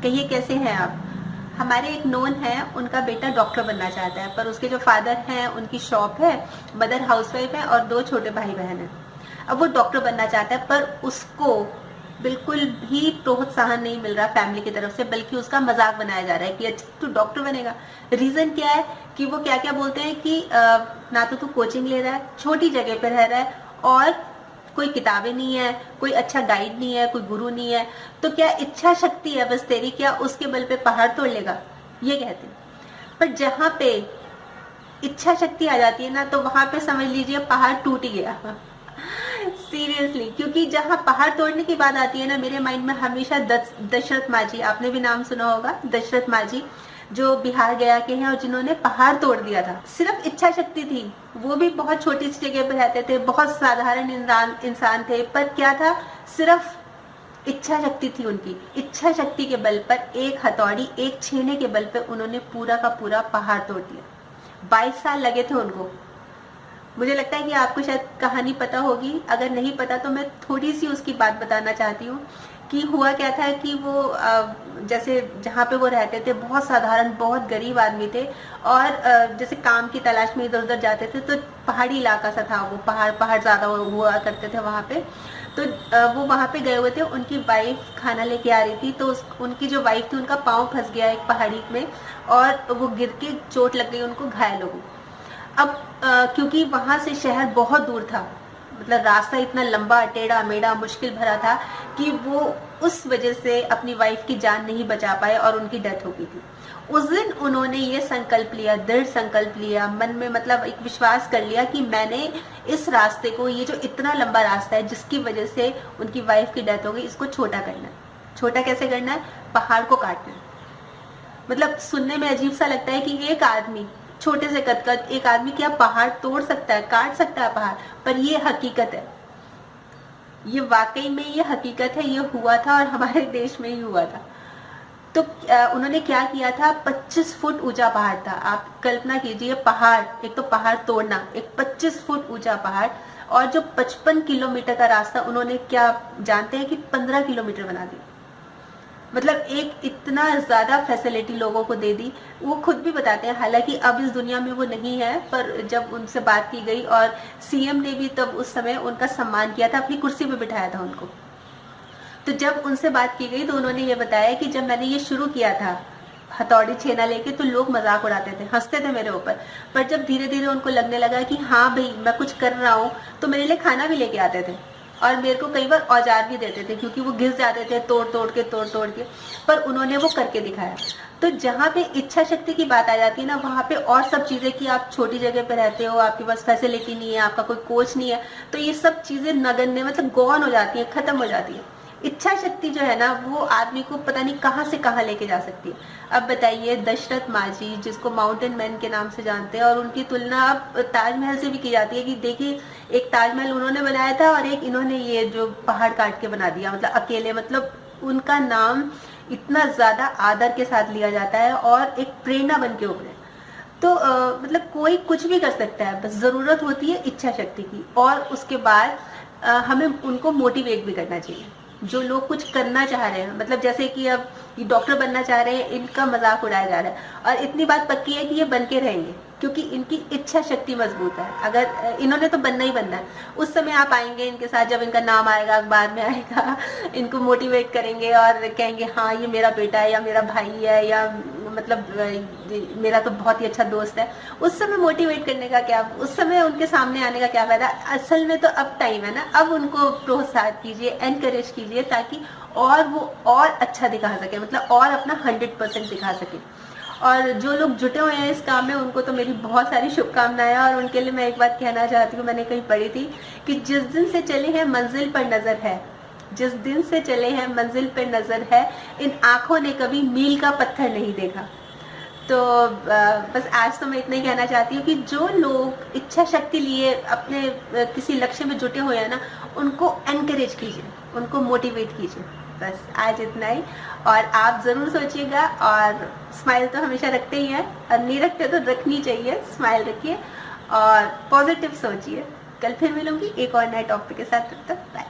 कहिए कैसे हैं आप? हमारे एक नोन है, उनका बेटा डॉक्टर बनना चाहता है, पर उसके जो फादर हैं उनकी शॉप है, मदर हाउसवाइफ है और 2 छोटे भाई बहन हैं। अब वो डॉक्टर बनना चाहता है, पर उसको बिल्कुल भी प्रोत्साहन नहीं मिल रहा फैमिली की तरफ से, बल्कि उसका मजाक बनाया जा रहा है कि अच्छा तू डॉक्टर बनेगा। रीजन क्या है कि वो क्या क्या बोलते हैं कि ना तो तू कोचिंग ले रहा है, छोटी जगह पर रह रहा है, और कोई किताबें नहीं है, कोई अच्छा गाइड नहीं है, कोई गुरु नहीं है, तो क्या इच्छा शक्ति है बस तेरी, क्या उसके बल पे पहाड़ तोड़ लेगा, ये कहते हैं। पर जहां पे इच्छा शक्ति आ जाती है ना, तो वहां पे समझ लीजिए पहाड़ टूट ही गया। सीरियसली, क्योंकि जहां पहाड़ तोड़ने की बात आती है ना, मेरे माइंड में हमेशा दशरथ माझी, आपने भी नाम सुना होगा, दशरथ माझी, जो बिहार गया के हैं और जिन्होंने पहाड़ तोड़ दिया था। सिर्फ इच्छा शक्ति थी, वो भी बहुत छोटी सी जगह पर रहते थे, बहुत साधारण इंसान थे, पर क्या था, सिर्फ इच्छा शक्ति थी उनकी। इच्छा शक्ति के बल पर, एक हथौड़ी, एक छेने के बल पर उन्होंने पूरा का पूरा पहाड़ तोड़ दिया। 22 साल लगे थे उनको। मुझे लगता है कि आपको शायद कहानी पता होगी, अगर नहीं पता तो मैं थोड़ी सी उसकी बात बताना चाहती हूँ कि हुआ क्या था कि वो जैसे जहाँ पे वो रहते थे, बहुत साधारण, बहुत गरीब आदमी थे, और जैसे काम की तलाश में इधर उधर जाते थे, तो पहाड़ी इलाका सा था वो, पहाड़ ज़्यादा हुआ करते थे वहाँ पे। तो वो वहाँ पे गए हुए थे, उनकी वाइफ खाना लेके आ रही थी, तो उनकी जो वाइफ थी उनका पाँव फंस गया एक पहाड़ी में, और वो गिर के चोट लग गई, उनको घायल हो गई। अब क्योंकि वहां से शहर बहुत दूर था, मतलब रास्ता इतना लंबा, टेढ़ा मेढ़ा, मुश्किल भरा था कि वो उस वजह से अपनी वाइफ की जान नहीं बचा पाए और उनकी डेथ हो गई थी। उस दिन उन्होंने ये संकल्प लिया, दृढ़ संकल्प लिया मन में, मतलब एक विश्वास कर लिया कि मैंने इस रास्ते को, ये जो इतना लंबा रास्ता है जिसकी वजह से उनकी वाइफ की डेथ हो गई, इसको छोटा करना है। छोटा कैसे करना है? पहाड़ को काटना है। मतलब सुनने में अजीब सा लगता है कि एक आदमी, छोटे से कद एक आदमी क्या पहाड़ तोड़ सकता है, काट सकता है पहाड़, पर ये हकीकत है, ये वाकई में ये हकीकत है, ये हुआ था और हमारे देश में ही हुआ था। तो उन्होंने क्या किया था, 25 फुट ऊंचा पहाड़ था। आप कल्पना कीजिए, पहाड़, एक तो पहाड़ तोड़ना, एक 25 फुट ऊंचा पहाड़, और जो 55 किलोमीटर का रास्ता उन्होंने, क्या जानते हैं कि 15 किलोमीटर बना दिया। मतलब एक इतना ज्यादा फैसिलिटी लोगों को दे दी। वो खुद भी बताते हैं, हालांकि अब इस दुनिया में वो नहीं है, पर जब उनसे बात की गई और सीएम ने भी तब उस समय उनका सम्मान किया था, अपनी कुर्सी पे बिठाया था उनको। तो जब उनसे बात की गई तो उन्होंने ये बताया कि जब मैंने ये शुरू किया था हथौड़ी छेना लेके, तो लोग मजाक उड़ाते थे, हंसते थे मेरे ऊपर, पर जब धीरे धीरे उनको लगने लगा कि हाँ भाई मैं कुछ कर रहा हूँ, तो मेरे लिए खाना भी लेके आते थे और मेरे को कई बार औजार भी देते थे, क्योंकि वो घिस जाते थे तोड़ तोड़ के, पर उन्होंने वो करके दिखाया। तो जहाँ पे इच्छा शक्ति की बात आ जाती है ना, वहाँ पे और सब चीजें, कि आप छोटी जगह पे रहते हो, आपके पास फैसिलिटी नहीं है, आपका कोई कोच नहीं है, तो ये सब चीजें नगण्य, मतलब गौन हो जाती है, खत्म हो जाती है। इच्छा शक्ति जो है ना, वो आदमी को पता नहीं कहाँ से कहाँ लेके जा सकती है। अब बताइए, दशरथ माझी, जिसको माउंटेन मैन के नाम से जानते हैं, और उनकी तुलना अब ताजमहल से भी की जाती है कि देखिए, एक ताजमहल उन्होंने बनाया था और एक इन्होंने ये जो पहाड़ काट के बना दिया, मतलब अकेले, मतलब उनका नाम इतना ज्यादा आदर के साथ लिया जाता है और एक प्रेरणा बन के उभरे। तो मतलब कोई कुछ भी कर सकता है, बस जरूरत होती है इच्छा शक्ति की, और उसके बाद हमें उनको मोटिवेट भी करना चाहिए। जो लोग कुछ करना चाह रहे हैं, मतलब जैसे कि अब ये डॉक्टर बनना चाह रहे हैं, इनका मजाक उड़ाया जा रहा है, और इतनी बात पक्की है कि ये बन के रहेंगे, क्योंकि इनकी इच्छा शक्ति मजबूत है। अगर इन्होंने तो बनना ही बनना है, उस समय आप आएंगे इनके साथ, जब इनका नाम आएगा, अखबार में आएगा, इनको मोटिवेट करेंगे और कहेंगे हाँ ये मेरा बेटा है या मेरा भाई है, या मतलब मेरा तो बहुत ही अच्छा दोस्त है। उस समय मोटिवेट करने का क्या, उस समय उनके सामने आने का क्या फायदा। असल में तो अब टाइम है ना, अब उनको प्रोत्साहित कीजिए, एनकरेज कीजिए, ताकि और वो और अच्छा दिखा सके, मतलब और अपना 100% दिखा सके। और जो लोग जुटे हुए हैं इस काम में, उनको तो मेरी बहुत सारी शुभकामनाएं। और उनके लिए मैं एक बात कहना चाहती हूँ, मैंने कहीं पढ़ी थी कि जिस दिन से चले हैं मंजिल पर नजर है, जिस दिन से चले हैं मंजिल पर नजर है, इन आंखों ने कभी मील का पत्थर नहीं देखा। तो बस आज तो मैं इतना ही कहना चाहती हूँ कि जो लोग इच्छा शक्ति लिए अपने किसी लक्ष्य में जुटे हुए हैं ना, उनको एनकरेज कीजिए, उनको मोटिवेट कीजिए। बस आज इतना ही। और आप जरूर सोचिएगा, और स्माइल तो हमेशा रखते ही हैं, और नहीं रखते तो रखनी चाहिए, स्माइल रखिए और पॉजिटिव सोचिए। कल फिर मिलूंगी एक और नए टॉपिक के साथ, तब तक बाय।